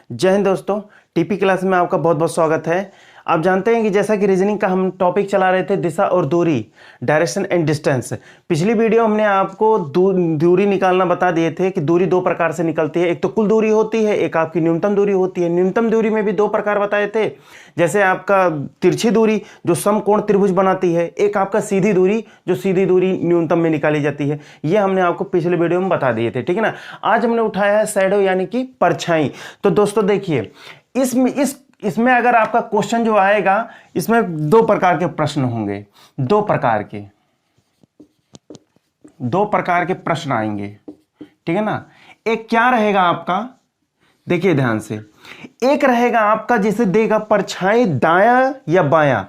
जय हिंद दोस्तों। TP class में आपका बहुत बहुत स्वागत है। आप जानते हैं कि जैसा कि रीजनिंग का हम टॉपिक चला रहे थे, दिशा और दूरी, डायरेक्शन एंड डिस्टेंस। पिछली वीडियो हमने आपको दूरी निकालना बता दिए थे कि दूरी दो प्रकार से निकलती है। एक तो कुल दूरी होती है, एक आपकी न्यूनतम दूरी होती है। न्यूनतम दूरी में भी दो प्रकार बताए थे, जैसे आपका तिरछी दूरी जो समकोण त्रिभुज बनाती है, एक आपका सीधी दूरी जो सीधी दूरी न्यूनतम में निकाली जाती है। ये हमने आपको पिछले वीडियो में बता दिए थे, ठीक है ना। आज हमने उठाया है शैडो यानी कि परछाई। तो दोस्तों देखिए, इसमें अगर आपका क्वेश्चन जो आएगा, इसमें दो प्रकार के प्रश्न होंगे, दो प्रकार के प्रश्न आएंगे, ठीक है ना। एक क्या रहेगा आपका, देखिए ध्यान से, एक रहेगा आपका जिसे देगा परछाई दायां या बायां।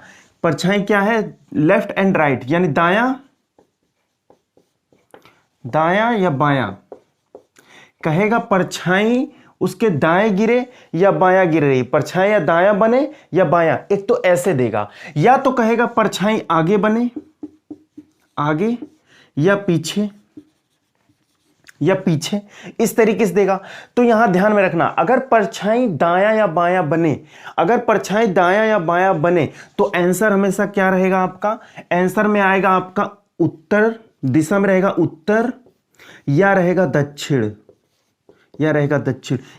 परछाई क्या है, लेफ्ट एंड राइट, यानी दायां या बायां। कहेगा परछाई उसके दाएं गिरे या बायां गिर रही, परछाई या दायां बने या बायां, एक तो ऐसे देगा। या तो कहेगा परछाई आगे बने, आगे या पीछे इस तरीके से देगा। तो यहां ध्यान में रखना, अगर परछाई दायां या बायां बने, तो आंसर हमेशा क्या रहेगा आपका, आंसर में आएगा आपका उत्तर दिशा में रहेगा, उत्तर या रहेगा दक्षिण,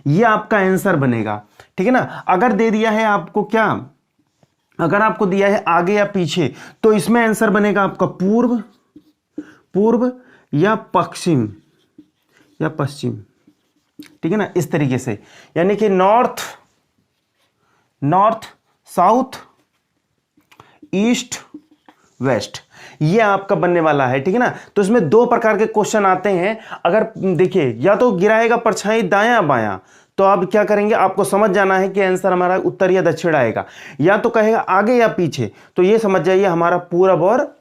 ये आपका आंसर बनेगा, ठीक है ना। अगर दे दिया है आपको क्या, अगर आपको दिया है आगे या पीछे, तो इसमें आंसर बनेगा आपका पूर्व या पश्चिम, ठीक है ना, इस तरीके से। यानी कि नॉर्थ, साउथ, ईस्ट, वेस्ट, ये आपका बनने वाला है, ठीक है ना। तो इसमें दो प्रकार के क्वेश्चन आते हैं। अगर देखिए, या तो गिराएगा परछाई दायां बायां, तो आप क्या करेंगे, आपको समझ जाना है कि आंसर हमारा उत्तर या दक्षिण आएगा। या तो कहेगा आगे या पीछे, तो ये समझ जाइए हमारा पूरब और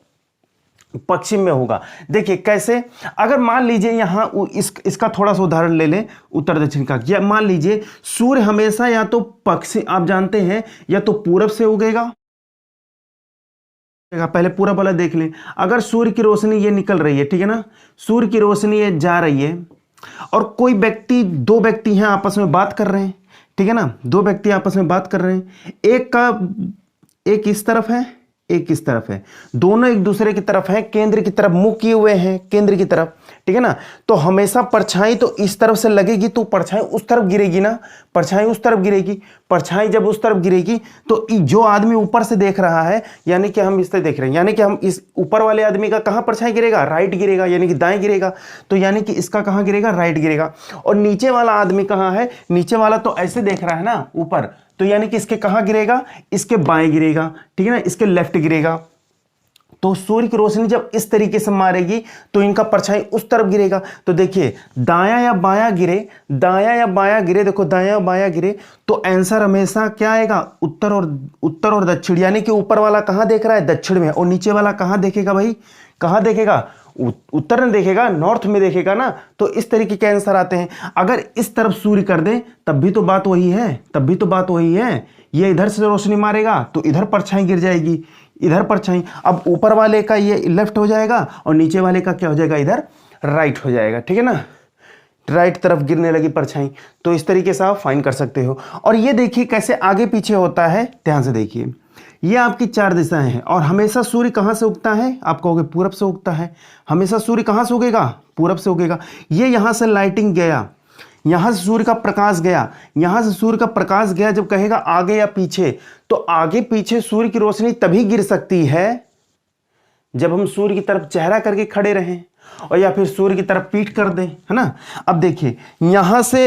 पश्चिम में होगा। देखिए कैसे, अगर मान लीजिए यहां इसका थोड़ा सा उदाहरण ले लें उत्तर दक्षिण का। या मान लीजिए सूर्य हमेशा या तो पश्चिम, आप जानते हैं, या तो पूरब से उगेगा। पहले पूरा वाला देख लें। अगर सूर्य की रोशनी ये निकल रही है, ठीक है ना, सूर्य की रोशनी ये जा रही है, और कोई व्यक्ति, दो व्यक्ति हैं आपस में बात कर रहे हैं, ठीक है ना, दो व्यक्ति आपस में बात कर रहे हैं, एक इस तरफ है, एक इस तरफ है, दोनों एक दूसरे की तरफ है, केंद्र की तरफ मुंह किए हुए हैं, केंद्र की तरफ, ठीक है ना। तो हमेशा परछाई तो इस तरफ से लगेगी, तो परछाई उस तरफ गिरेगी ना, परछाई उस तरफ गिरेगी। परछाई जब उस तरफ गिरेगी तो जो आदमी ऊपर से देख रहा है, यानी कि हम इस तरह देख रहे हैं, यानी कि हम इस ऊपर वाले आदमी का कहां परछाई गिरेगा, राइट गिरेगा, यानी कि दाएं गिरेगा। तो यानी कि इसका कहां गिरेगा, राइट गिरेगा। और नीचे वाला आदमी कहां है, नीचे वाला तो ऐसे देख रहा है ना ऊपर, तो यानी कि इसके कहां गिरेगा, इसके बाएं गिरेगा, ठीक है ना, इसके लेफ्ट गिरेगा। तो सूर्य की रोशनी जब इस तरीके से मारेगी तो इनका परछाई उस तरफ गिरेगा। तो देखिए दायां या बायां गिरे, देखो दायां या बायां गिरे, तो आंसर हमेशा क्या आएगा, उत्तर और दक्षिण। यानी कि ऊपर वाला कहां देख रहा है, दक्षिण में, और नीचे वाला कहां देखेगा भाई, कहां देखेगा, उत्तर में देखेगा, नॉर्थ में देखेगा ना। तो इस तरीके के आंसर आते हैं। अगर इस तरफ सूर्य कर दे तब भी तो बात वही है, ये इधर से रोशनी मारेगा तो इधर परछाई गिर जाएगी, इधर परछाई। अब ऊपर वाले का ये लेफ्ट हो जाएगा और नीचे वाले का क्या हो जाएगा, इधर राइट हो जाएगा, ठीक है ना, राइट तरफ गिरने लगी परछाई। तो इस तरीके से आप फाइंड कर सकते हो। और ये देखिए कैसे आगे पीछे होता है, ध्यान से देखिए। ये आपकी चार दिशाएं हैं, और हमेशा सूर्य कहां से उगता है, आप कहोगे पूरब से उगता है। हमेशा सूर्य कहां से उगेगा, पूरब से उगेगा। ये यहां से लाइटिंग गया, यहां से सूर्य का प्रकाश गया, जब कहेगा आगे या पीछे, तो आगे पीछे सूर्य की रोशनी तभी गिर सकती है जब हम सूर्य की तरफ चेहरा करके खड़े रहें, और या फिर सूर्य की तरफ पीठ कर दें, है ना। अब देखिए यहां से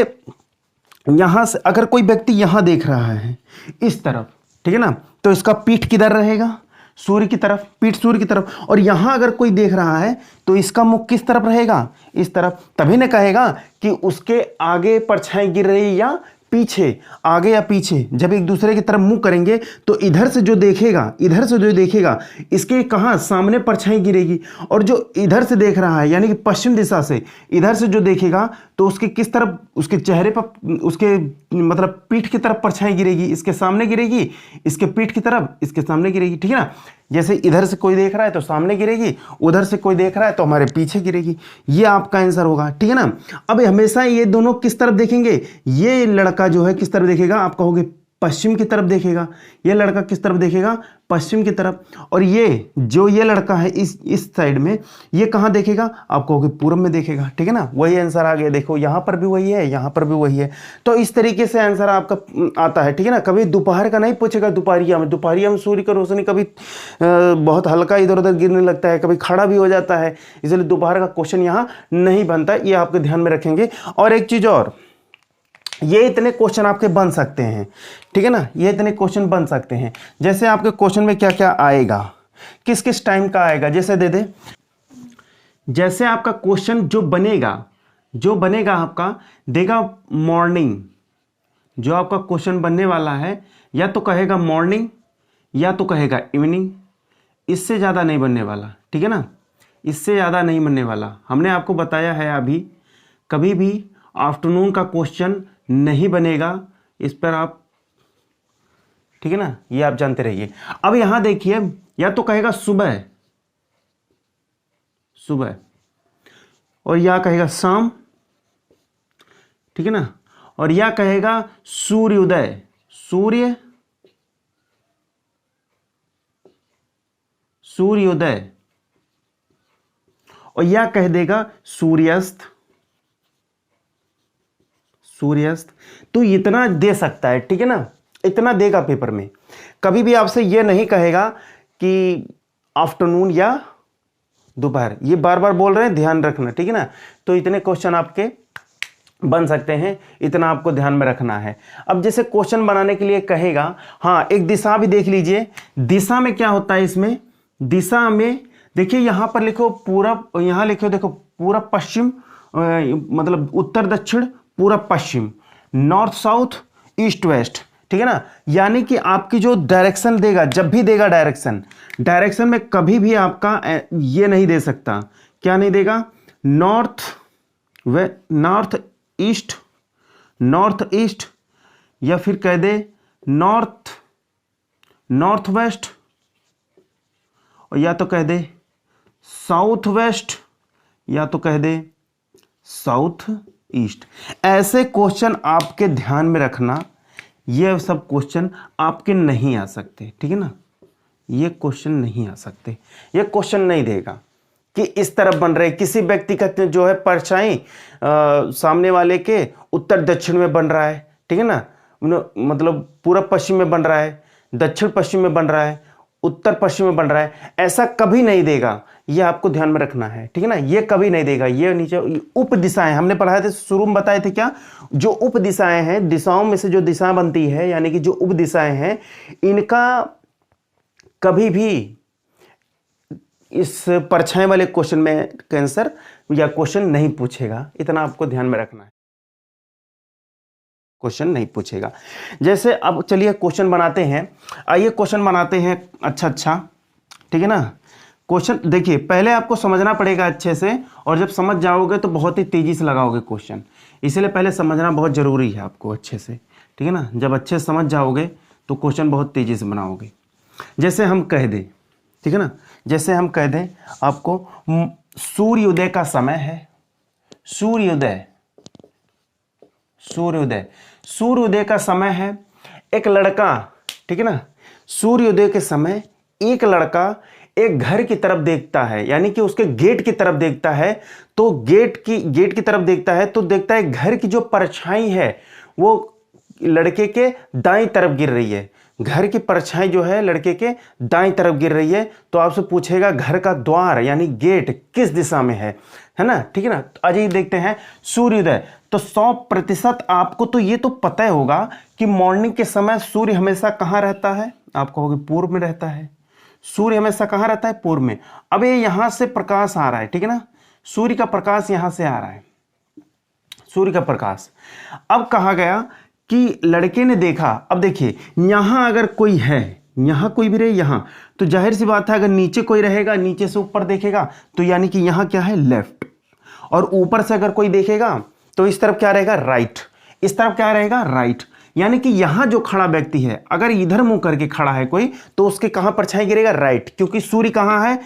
अगर कोई व्यक्ति यहां देख रहा है इस तरफ, ठीक है ना, तो इसका पीठ किधर रहेगा, सूर्य की तरफ, पीठ सूर्य की तरफ। और यहां अगर कोई देख रहा है तो इसका मुख किस तरफ रहेगा, इस तरफ। तभी न कहेगा कि उसके आगे परछाई गिर रही या पीछे, आगे या पीछे। जब एक दूसरे की तरफ मुंह करेंगे तो इधर से जो देखेगा इसके कहां सामने परछाई गिरेगी, और जो इधर से देख रहा है यानी कि पश्चिम दिशा से इधर से जो देखेगा तो उसके किस तरफ, उसके चेहरे पर, उसके मतलब पीठ की तरफ परछाई गिरेगी, इसके सामने गिरेगी, इसके पीठ की तरफ, इसके सामने गिरेगी, ठीक है ना। जैसे इधर से कोई देख रहा है तो सामने गिरेगी, उधर से कोई देख रहा है तो हमारे पीछे गिरेगी। ये आपका आंसर होगा, ठीक है ना। अब हमेशा ये दोनों किस तरफ देखेंगे, ये लड़का जो है किस तरफ देखेगा, आप कहोगे पश्चिम की तरफ देखेगा, ये लड़का किस तरफ देखेगा, पश्चिम की तरफ। और ये जो ये लड़का है इस साइड में, ये कहाँ देखेगा, आप कहोगे पूर्व में देखेगा, ठीक है ना। वही आंसर आ गया, देखो यहाँ पर भी वही है, यहाँ पर भी वही है। तो इस तरीके से आंसर आपका आता है, ठीक है ना। कभी दोपहर का नहीं पूछेगा, दोपहरिया में सूर्य का रोशनी कभी बहुत हल्का इधर उधर गिरने लगता है, कभी खड़ा भी हो जाता है, इसलिए दोपहर का क्वेश्चन यहाँ नहीं बनता, ये आपके ध्यान में रखेंगे। और एक चीज और, ये इतने क्वेश्चन आपके बन सकते हैं, ठीक है ना, ये इतने क्वेश्चन बन सकते हैं। जैसे आपके क्वेश्चन में क्या क्या आएगा, किस किस टाइम का आएगा, जैसे दे दे, जैसे आपका क्वेश्चन जो बनेगा आपका देगा मॉर्निंग, जो आपका क्वेश्चन बनने वाला है या तो कहेगा मॉर्निंग या तो कहेगा इवनिंग, इससे ज़्यादा नहीं बनने वाला, ठीक है ना, इससे ज़्यादा नहीं बनने वाला। हमने आपको बताया है अभी, कभी भी आफ्टरनून का क्वेश्चन नहीं बनेगा, इस पर आप, ठीक है ना, ये आप जानते रहिए। अब यहां देखिए, या तो कहेगा सुबह और या कहेगा शाम, ठीक है ना, और या कहेगा सूर्योदय, सूर्योदय, और या कह देगा सूर्यास्त। तो इतना दे सकता है, ठीक है ना, इतना देगा पेपर में। कभी भी आपसे ये नहीं कहेगा कि आफ्टरनून या दोपहर, ये बार बार बोल रहे हैं, ध्यान रखना, ठीक है ना। तो इतने क्वेश्चन आपके बन सकते हैं, इतना आपको ध्यान में रखना है। अब जैसे क्वेश्चन बनाने के लिए कहेगा, हाँ एक दिशा भी देख लीजिए, दिशा में क्या होता है, इसमें दिशा में देखिए, यहां पर लिखो पूरब, यहां लिखो देखो पूरब पश्चिम, मतलब उत्तर दक्षिण पूरब पश्चिम, नॉर्थ साउथ ईस्ट वेस्ट, ठीक है ना। यानी कि आपकी जो डायरेक्शन देगा, जब भी देगा डायरेक्शन में कभी भी आपका ये नहीं दे सकता, क्या नहीं देगा, नॉर्थ ईस्ट, या फिर कह दे नॉर्थ वेस्ट, और या तो कह दे साउथ वेस्ट, या तो कह दे साउथ ईस्ट। ऐसे क्वेश्चन आपके ध्यान में रखना, ये सब क्वेश्चन आपके नहीं आ सकते, ठीक है ना, ये क्वेश्चन नहीं आ सकते, ये क्वेश्चन नहीं देगा कि इस तरफ बन रहे, किसी व्यक्ति का जो है परछाई सामने वाले के उत्तर दक्षिण में बन रहा है, ठीक है ना, मतलब पूरब पश्चिम में बन रहा है, दक्षिण पश्चिम में बन रहा है, उत्तर पश्चिम में बन रहा है, ऐसा कभी नहीं देगा, ये आपको ध्यान में रखना है, ठीक है ना, ये कभी नहीं देगा। ये नीचे उप दिशाएं हमने पढ़ाए थे, शुरू में बताए थे क्या, जो उप दिशाएं हैं, दिशाओं में से जो दिशा बनती है, यानी कि जो उप दिशाएं हैं, इनका कभी भी इस परछाई वाले क्वेश्चन में आंसर या क्वेश्चन नहीं पूछेगा, इतना आपको ध्यान में रखना है, क्वेश्चन नहीं पूछेगा। जैसे अब चलिए क्वेश्चन बनाते हैं, आइए क्वेश्चन बनाते हैं। अच्छा, ठीक है ना। क्वेश्चन देखिए, पहले आपको समझना पड़ेगा अच्छे से, और जब समझ जाओगे तो बहुत ही तेजी से लगाओगे क्वेश्चन, इसलिए पहले समझना बहुत जरूरी है आपको अच्छे से, ठीक है ना। जब अच्छे से समझ जाओगे तो क्वेश्चन बहुत तेजी से बनाओगे। जैसे हम कह दें, ठीक है ना, जैसे हम कह दें आपको सूर्योदय का समय है, सूर्योदय का समय है, एक लड़का, ठीक है ना, सूर्योदय के समय एक लड़का एक घर की तरफ देखता है, यानी कि उसके गेट की तरफ देखता है, तो गेट की तरफ देखता है तो देखता है घर की जो परछाई है वो लड़के के दाईं तरफ गिर रही है, घर की परछाई जो है लड़के के दाईं तरफ गिर रही है। तो आपसे पूछेगा घर का द्वार यानी गेट किस दिशा में है ना, ठीक है ना। अजय देखते हैं सूर्योदय, तो 100% आपको तो ये तो पता ही होगा कि मॉर्निंग के समय सूर्य हमेशा कहाँ रहता है, आप कहोगे पूर्व में रहता है, सूर्य हमेशा कहाँ रहता है, पूर्व में। अब ये यहां से प्रकाश आ रहा है, ठीक है ना, सूर्य का प्रकाश यहां से आ रहा है, सूर्य का प्रकाश। अब कहा गया कि लड़के ने देखा, अब देखिए यहां अगर कोई है, यहां कोई भी रहे यहां, तो जाहिर सी बात है अगर नीचे कोई रहेगा, नीचे से ऊपर देखेगा तो यानी कि यहां क्या है, लेफ्ट, और ऊपर से अगर कोई देखेगा तो इस तरफ क्या रहेगा, राइट, इस तरफ क्या रहेगा, राइट। यानी कि यहां जो खड़ा व्यक्ति है अगर इधर मुंह करके खड़ा है कोई तो उसके कहां परछाई गिरेगा, राइट, क्योंकि सूर्य कहां है,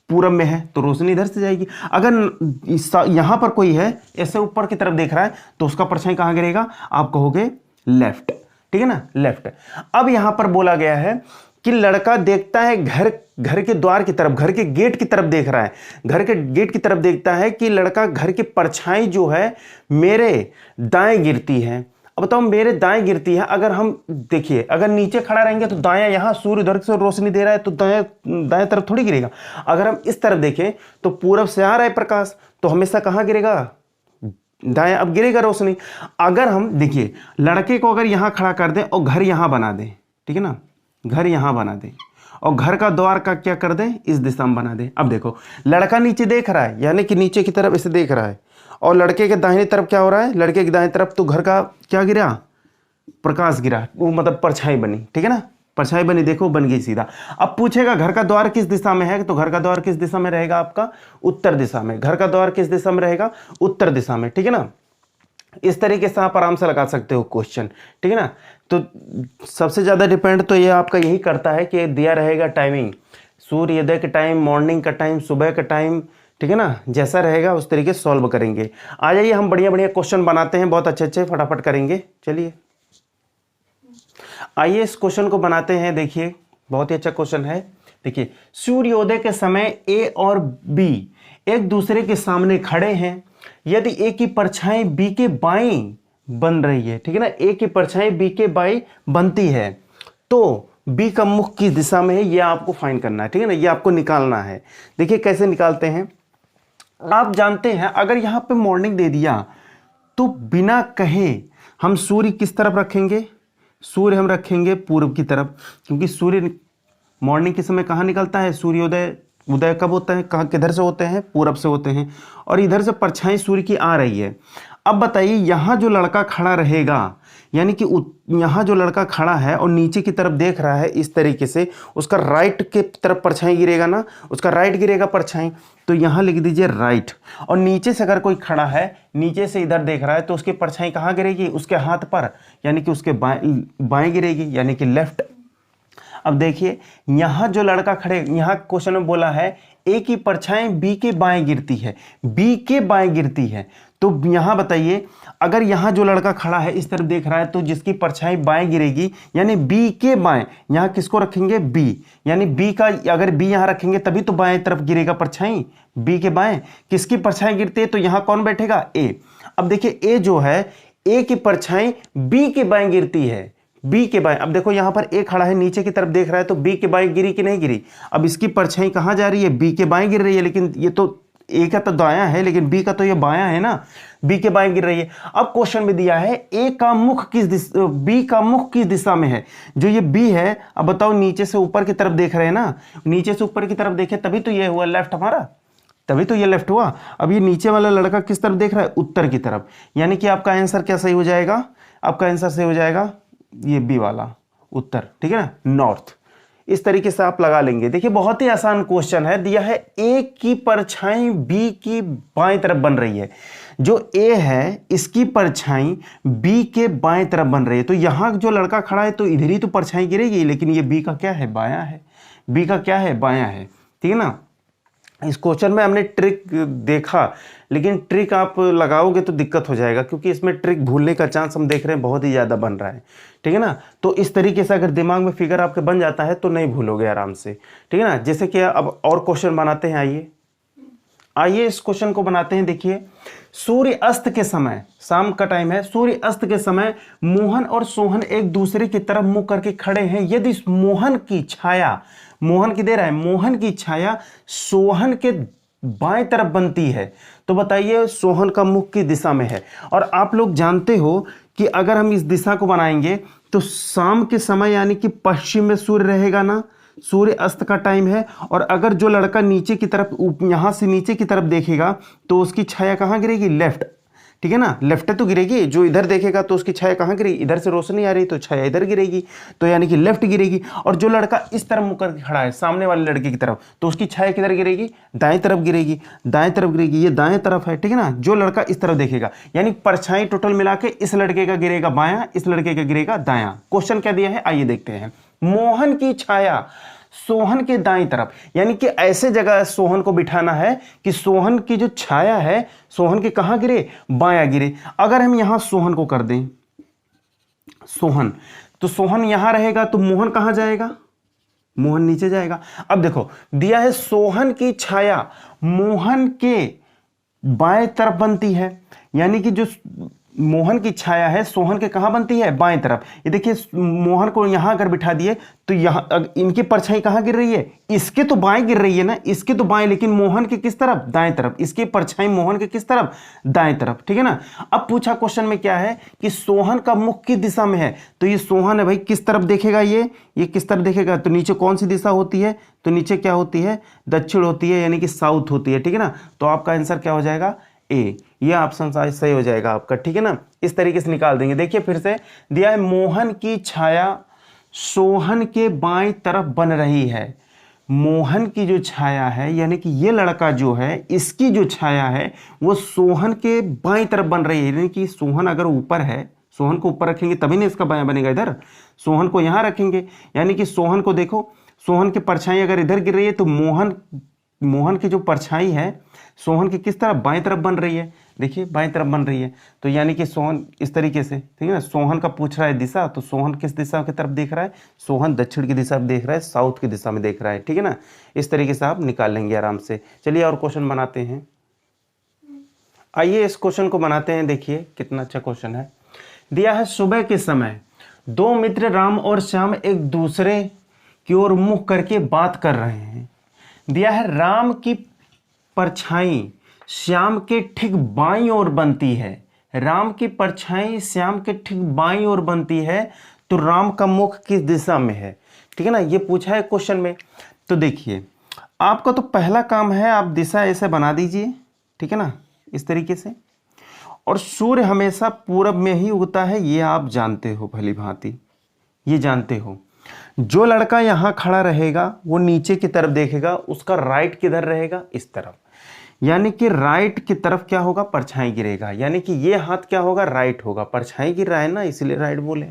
पूरब में है तो रोशनी इधर से जाएगी। अगर यहां पर कोई है ऐसे ऊपर की तरफ देख रहा है तो उसका परछाई कहां गिरेगा, आप कहोगे लेफ्ट, ठीक है ना, लेफ्ट। अब यहां पर बोला गया है कि लड़का देखता है घर के द्वार की तरफ, घर के गेट की तरफ देख रहा है, घर के गेट की तरफ देखता है कि लड़का घर की परछाई जो है मेरे दाएं गिरती है। अब बताओ मेरे दाएं गिरती है, अगर हम देखिए अगर नीचे खड़ा रहेंगे तो दाएं, यहां सूर्य उधर से रोशनी दे रहा है तो दाएं तरफ थोड़ी गिरेगा। अगर हम इस तरफ देखें तो पूरब से आ रहा है प्रकाश तो हमेशा कहां गिरेगा, दाएं, अब गिरेगा रोशनी। अगर हम देखिए लड़के को अगर यहां खड़ा कर दें और घर यहां बना दें, ठीक है ना, घर यहां बना दें और घर का द्वार का क्या कर दें, इस दिशा में बना दें। अब देखो लड़का नीचे देख रहा है यानी कि नीचे की तरफ इसे देख रहा है और लड़के के दाहिनी तरफ क्या हो रहा है, लड़के की दाहिनी तरफ तो घर का क्या गिरा, प्रकाश गिरा, वो मतलब परछाई बनी, ठीक है ना, परछाई बनी, देखो बन गई सीधा। अब पूछेगा घर का द्वार किस दिशा में है, तो घर का द्वार किस दिशा में रहेगा आपका, उत्तर दिशा में। घर का द्वार किस दिशा में रहेगा, उत्तर दिशा में, ठीक है ना। इस तरीके से आप आराम से लगा सकते हो क्वेश्चन, ठीक है ना। तो सबसे ज्यादा डिपेंड तो ये आपका यही करता है कि दिया रहेगा टाइमिंग, सूर्योदय का टाइम, मॉर्निंग का टाइम, सुबह का टाइम, ठीक है ना, जैसा रहेगा उस तरीके से सॉल्व करेंगे। आ जाइए हम बढ़िया बढ़िया क्वेश्चन बनाते हैं, बहुत अच्छे अच्छे, फटाफट करेंगे। चलिए आइए इस क्वेश्चन को बनाते हैं। देखिए बहुत ही अच्छा क्वेश्चन है। देखिए सूर्योदय के समय ए और बी एक दूसरे के सामने खड़े हैं। यदि ए की परछाई बी के बाईं बन रही है, ठीक है ना, ए की परछाई बी के बाईं बनती है तो बी का मुख किस दिशा में है, ये आपको फाइंड करना है, ठीक है ना, ये आपको निकालना है। देखिए कैसे निकालते हैं, आप जानते हैं अगर यहां पे मॉर्निंग दे दिया तो बिना कहे हम सूर्य किस तरफ रखेंगे, सूर्य हम रखेंगे पूर्व की तरफ, क्योंकि सूर्य मॉर्निंग के समय कहाँ निकलता है, सूर्योदय, उदय कब होता है, कहाँ किधर से होते हैं, पूरब से होते हैं, और इधर से परछाई सूर्य की आ रही है। अब बताइए यहाँ जो लड़का खड़ा रहेगा, यानी कि यहाँ जो लड़का खड़ा है और नीचे की तरफ देख रहा है इस तरीके से, उसका राइट के तरफ परछाई गिरेगा ना, उसका राइट गिरेगा परछाई, तो यहाँ लिख दीजिए राइट। और नीचे से अगर कोई खड़ा है, नीचे से इधर देख रहा है तो उसकी परछाई कहाँ गिरेगी, उसके हाथ पर, यानी कि उसके बाएं गिरेगी, यानी कि लेफ्ट। अब देखिए यहां जो लड़का खड़े, यहां क्वेश्चन में बोला है ए की परछाई बी के बाएं गिरती है, बी के बाएं गिरती है, तो यहां बताइए अगर यहां जो लड़का खड़ा है इस तरफ देख रहा है तो जिसकी परछाई बाएं गिरेगी यानी बी के बाएं, यहां किसको रखेंगे, बी, यानी बी का, अगर बी यहां रखेंगे तभी तो बाएं तरफ गिरेगा परछाई, बी के बाएं। किसकी परछाई गिरती है तो यहां कौन बैठेगा, ए। अब देखिए ए जो है, ए की परछाई बी के बाएं गिरती है, बी के बाएं। अब देखो यहां पर ए खड़ा है नीचे की तरफ देख रहा है तो बी के बाएं गिरी कि नहीं गिरी, अब इसकी परछाई कहां जा रही है, बी के बाएं गिर रही है, लेकिन ये तो ए का तो दायां है लेकिन बी का तो ये बायां है ना, बी के बाएं गिर रही है। अब क्वेश्चन में दिया है ए का मुख किस दिशा, बी का मुख किस दिशा में है, जो ये बी है। अब बताओ नीचे से ऊपर की तरफ देख रहे हैं ना, नीचे से ऊपर की तरफ देखे तभी तो ये हुआ लेफ्ट हमारा, तभी तो ये लेफ्ट हुआ। अब ये नीचे वाला लड़का किस तरफ देख रहा है, उत्तर की तरफ, यानी कि आपका आंसर क्या सही हो जाएगा, आपका आंसर सही हो जाएगा ये बी वाला, उत्तर, ठीक है ना, नॉर्थ। इस तरीके से आप लगा लेंगे। देखिए बहुत ही आसान क्वेश्चन है, दिया है ए की परछाई बी की बाएं तरफ बन रही है, जो ए है इसकी परछाई बी के बाएं तरफ बन रही है, तो यहां जो लड़का खड़ा है तो इधर ही तो परछाई गिरेगी, लेकिन ये बी का क्या है, बायां है, बी का क्या है, बायां है, ठीक है ना। इस क्वेश्चन में हमने ट्रिक देखा, लेकिन ट्रिक आप लगाओगे तो दिक्कत हो जाएगा, क्योंकि इसमें ट्रिक भूलने का चांस हम देख रहे हैं बहुत ही ज़्यादा बन रहा है, ठीक है ना। तो इस तरीके से अगर दिमाग में फिगर आपके बन जाता है तो नहीं भूलोगे आराम से, ठीक है ना। जैसे कि अब और क्वेश्चन बनाते हैं, आइए इस क्वेश्चन को बनाते हैं। देखिए सूर्य अस्त के समय, शाम का टाइम है, सूर्य अस्त के समय मोहन और सोहन एक दूसरे की तरफ मुंह करके खड़े हैं। यदि मोहन की छाया, मोहन की दे रहा है, मोहन की छाया सोहन के बाएं तरफ बनती है, तो बताइए सोहन का मुख की दिशा में है। और आप लोग जानते हो कि अगर हम इस दिशा को बनाएंगे तो शाम के समय यानी कि पश्चिम में सूर्य रहेगा ना, सूर्य अस्त का टाइम है, और अगर जो लड़का नीचे की तरफ, यहां से नीचे की तरफ देखेगा तो उसकी छाया कहां गिरेगी, लेफ्ट, ठीक है ना, लेफ्ट तो गिरेगी, जो इधर देखेगा तो उसकी छाया कहाँ गिरेगी, इधर से रोशनी आ रही तो छाया इधर गिरेगी, तो यानी कि लेफ्ट गिरेगी। और जो लड़का इस तरफ मुकर के खड़ा है सामने वाले लड़के की तरफ, तो उसकी छाया किधर गिरेगी, दाएं तरफ गिरेगी, दाएं तरफ गिरेगी, ये दाएं तरफ है, ठीक है ना। जो लड़का इस तरफ देखेगा यानी परछाई टोटल मिला के इस लड़के का गिरेगा बायां, इस लड़के का गिरेगा दायां। क्वेश्चन क्या दिया है, आइए देखते हैं। मोहन की छाया सोहन के दाईं तरफ, यानी कि ऐसे जगह सोहन को बिठाना है कि सोहन की जो छाया है सोहन के कहां गिरे, बायां गिरे। अगर हम यहां सोहन को कर दें सोहन, तो सोहन यहां रहेगा तो मोहन कहां जाएगा, मोहन नीचे जाएगा। अब देखो दिया है सोहन की छाया मोहन के बाएं तरफ बनती है, यानी कि जो मोहन की छाया है सोहन के कहां बनती है, बाएं तरफ। ये देखिए मोहन को यहां अगर बिठा दिए तो यहां इनकी परछाई कहां गिर रही है, इसके तो बाएं गिर रही है ना, इसके तो बाएं, लेकिन मोहन के किस तरफ, दाएं तरफ। इसकी परछाई मोहन के किस तरफ, दाएं तरफ, ठीक है ना। अब पूछा क्वेश्चन में क्या है कि सोहन का मुख किस दिशा में है, तो ये सोहन है भाई, किस तरफ देखेगा, ये किस तरफ देखेगा, तो नीचे कौन सी दिशा होती है, तो नीचे क्या होती है, दक्षिण होती है, यानी कि साउथ होती है, ठीक है ना। तो आपका आंसर क्या हो जाएगा, ए, ये ऑप्शन सही हो जाएगा आपका, ठीक है ना। इस तरीके से निकाल देंगे। देखिए फिर से दिया है मोहन की छाया सोहन के बाईं तरफ बन रही है। मोहन की जो छाया है यानी कि ये लड़का जो है इसकी जो छाया है वो सोहन के बाईं तरफ बन रही है, यानी कि सोहन अगर ऊपर है, सोहन को ऊपर रखेंगे तभी ना इसका बायां बनेगा, इधर सोहन को यहां रखेंगे, यानी कि सोहन को देखो, सोहन की परछाई अगर इधर गिर रही है तो मोहन की जो परछाई है सोहन की किस तरफ, बाएं तरफ बन रही है, देखिए बाएं तरफ बन रही है। तो यानी कि सोहन इस तरीके से, ठीक है ना, सोहन का पूछ रहा है दिशा, तो सोहन किस दिशा की तरफ देख रहा है, सोहन दक्षिण की दिशा में देख रहा है, साउथ की दिशा में देख रहा है, ठीक है ना। इस तरीके से आप निकाल लेंगे आराम से। चलिए और क्वेश्चन बनाते हैं, आइए इस क्वेश्चन को बनाते हैं। देखिए कितना अच्छा क्वेश्चन है। दिया है सुबह के समय दो मित्र राम और श्याम एक दूसरे की ओर मुख करके बात कर रहे हैं। दिया है राम की परछाई श्याम के ठीक बाईं ओर बनती है, राम की परछाई श्याम के ठीक बाईं ओर बनती है, तो राम का मुख किस दिशा में है, ठीक है ना, ये पूछा है क्वेश्चन में। तो देखिए आपका तो पहला काम है आप दिशा ऐसे बना दीजिए, ठीक है ना, इस तरीके से। और सूर्य हमेशा पूरब में ही उगता है, ये आप जानते हो भली भांति, ये जानते हो। जो लड़का यहां खड़ा रहेगा वो नीचे की तरफ देखेगा, उसका राइट किधर रहेगा, इस तरफ, यानी कि राइट की तरफ क्या होगा, परछाई गिरेगा, यानी कि ये हाथ क्या होगा, राइट होगा, परछाई गिर रहा है ना इसलिए राइट बोले।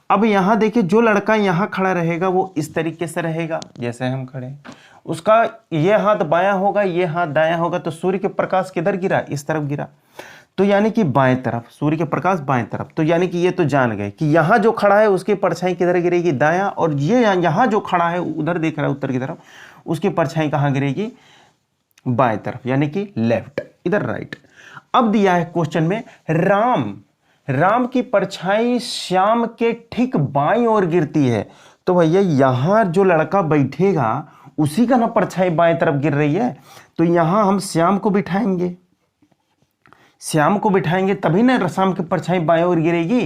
अब यहां देखिए जो लड़का यहां खड़ा रहेगा वो इस तरीके से रहेगा जैसे हम खड़े, उसका ये हाथ बायां होगा, ये हाथ दायां होगा, तो सूर्य के प्रकाश किधर गिरा, इस तरफ गिरा, तो यानी कि बाएं तरफ, सूर्य के प्रकाश बाएं तरफ। तो यानी कि ये तो जान गए कि यहां जो खड़ा है उसकी परछाई किधर गिरेगी, दायां, और ये यहां जो खड़ा है उधर देख रहा है उत्तर की तरफ, उसकी परछाई कहां गिरेगी, बाएं तरफ, यानी कि लेफ्ट, इधर राइट। अब दिया है क्वेश्चन में राम की परछाई श्याम के ठीक बाईं ओर गिरती है, तो भैया यहां जो लड़का बैठेगा उसी का ना परछाई बाएं तरफ गिर रही है, तो यहां हम श्याम को बिठाएंगे, श्याम को बिठाएंगे तभी ना शाम की परछाई बाएं ओर गिरेगी।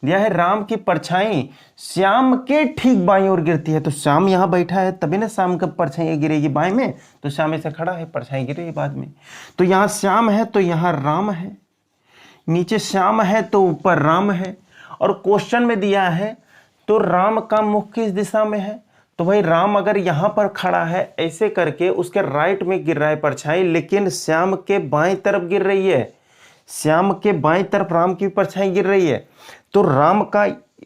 दिया है राम की परछाई श्याम के ठीक बाईं ओर गिरती है, तो श्याम यहां बैठा है तभी ना शाम की परछाई गिरेगी बाएं में, तो श्याम ऐसे खड़ा है, परछाई गिरेगी बाद में। तो यहां श्याम है तो यहां राम है, नीचे श्याम है तो ऊपर राम है। और क्वेश्चन में दिया है तो राम का मुख किस दिशा में है, तो भाई राम अगर यहां पर खड़ा है ऐसे करके उसके राइट में गिर रहा है परछाई, लेकिन श्याम के बाएं तरफ गिर रही है, श्याम के बाएं तरफ राम की परछाई गिर रही है। तो राम का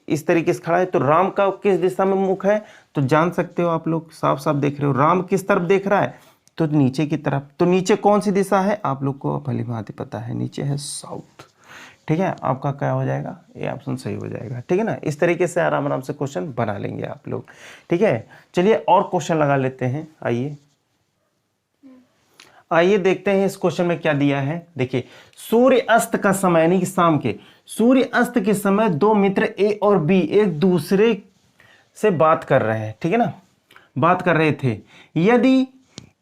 इस तरीके से खड़ा है, तो राम का किस दिशा में मुख है, तो जान सकते हो आप लोग, साफ साफ देख रहे हो राम किस तरफ देख रहा है, तो नीचे की तरफ। तो नीचे कौन सी दिशा है आप लोग को भली भांति पता है, नीचे है साउथ, ठीक है। आपका क्या हो जाएगा, ये ऑप्शन सही हो जाएगा, ठीक है ना। इस तरीके से आराम आराम से क्वेश्चन बना लेंगे आप लोग, ठीक है। चलिए और क्वेश्चन लगा लेते हैं, आइए देखते हैं इस क्वेश्चन में क्या दिया है। देखिए सूर्य अस्त का समय यानी कि शाम के सूर्य अस्त के समय दो मित्र ए और बी एक दूसरे से बात कर रहे हैं, ठीक है ना, बात कर रहे थे। यदि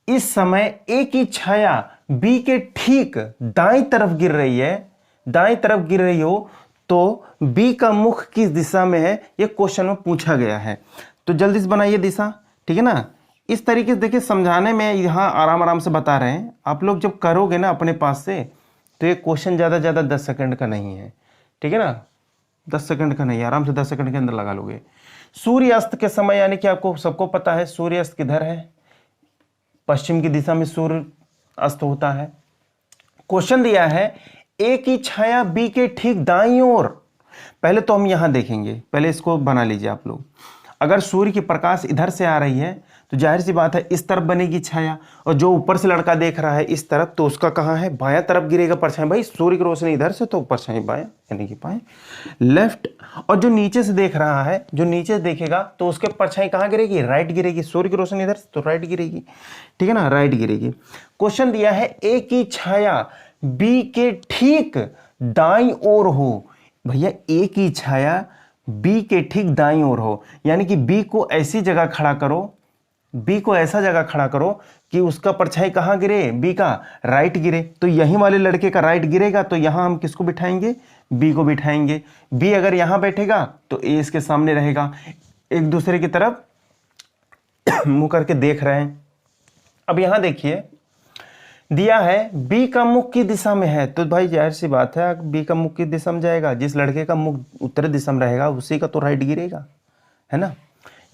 इस समय ए की छाया बी के ठीक दाईं तरफ गिर रही है, दाईं तरफ गिर रही हो, तो बी का मुख किस दिशा में है, यह क्वेश्चन में पूछा गया है। तो जल्दी से बनाइए दिशा, ठीक है ना। इस तरीके से देखिए समझाने में यहाँ आराम आराम से बता रहे हैं, आप लोग जब करोगे ना अपने पास से तो ये क्वेश्चन ज़्यादा ज़्यादा 10 सेकंड का नहीं है, ठीक है ना, 10 सेकंड का नहीं, आराम से 10 सेकंड के अंदर लगा लोगे। सूर्यास्त के समय, यानी कि आपको सबको पता है सूर्यास्त किधर है, पश्चिम की दिशा में सूर्य अस्त होता है। क्वेश्चन दिया है ए की छाया बी के ठीक दाईं ओर। पहले तो हम यहां देखेंगे, पहले इसको बना लीजिए आप लोग। अगर सूर्य की प्रकाश इधर से आ रही है तो जाहिर सी बात है इस तरफ बनेगी छाया, और जो ऊपर से लड़का देख रहा है इस तरफ, तो उसका कहाँ है, बायां तरफ गिरेगा परछाई। भाई सूर्य की रोशनी इधर से तो परछाई बायां, यानी कि बाएं लेफ्ट। और जो नीचे से देख रहा है, जो नीचे से देखेगा तो उसके परछाई कहाँ गिरेगी, राइट गिरेगी। सूर्य की रोशनी इधर से तो राइट गिरेगी, ठीक है ना, राइट गिरेगी। क्वेश्चन दिया है ए की छाया बी के ठीक दाईं ओर हो। भैया ए की छाया बी के ठीक दाईं ओर हो, यानी कि बी को ऐसी जगह खड़ा करो, बी को ऐसा जगह खड़ा करो कि उसका परछाई कहाँ गिरे, बी का राइट गिरे। तो यहीं वाले लड़के का राइट गिरेगा, तो यहां हम किसको बिठाएंगे, बी को बिठाएंगे। बी अगर यहां बैठेगा तो ए इसके सामने रहेगा, एक दूसरे की तरफ मुंह करके देख रहे हैं। अब यहां देखिए दिया है बी का मुख की दिशा में है, तो भाई जाहिर सी बात है बी का मुख की दिशा में जाएगा, जिस लड़के का मुख उत्तरी दिशा में रहेगा उसी का तो राइट गिरेगा, है ना।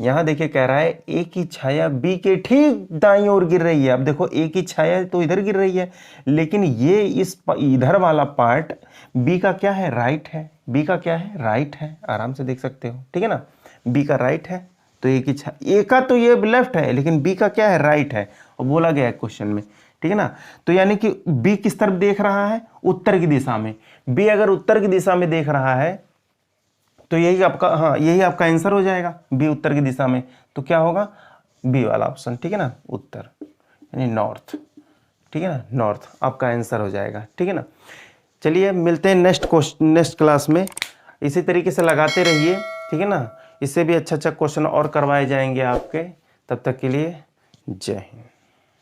यहां देखिए कह रहा है ए की छाया बी के ठीक दाईं ओर गिर रही है। अब देखो ए की छाया तो इधर गिर रही है, लेकिन ये इस इधर वाला पार्ट बी का क्या है, राइट है, बी का क्या है, राइट है, आराम से देख सकते हो, ठीक है ना। बी का राइट है तो ए की छाया, ए का तो ये लेफ्ट है लेकिन बी का क्या है, राइट है, और बोला गया है क्वेश्चन में, ठीक है ना। तो यानी कि बी किस तरफ देख रहा है, उत्तर की दिशा में। बी अगर उत्तर की दिशा में देख रहा है तो यही आपका, हाँ यही आपका आंसर हो जाएगा, बी उत्तर की दिशा में, तो क्या होगा, बी वाला ऑप्शन, ठीक है ना, उत्तर यानी नॉर्थ, ठीक है ना, नॉर्थ आपका आंसर हो जाएगा, ठीक है ना। चलिए मिलते हैं नेक्स्ट क्लास में, इसी तरीके से लगाते रहिए, ठीक है ना। इससे भी अच्छा क्वेश्चन और करवाए जाएंगे आपके, तब तक के लिए जय हिंद।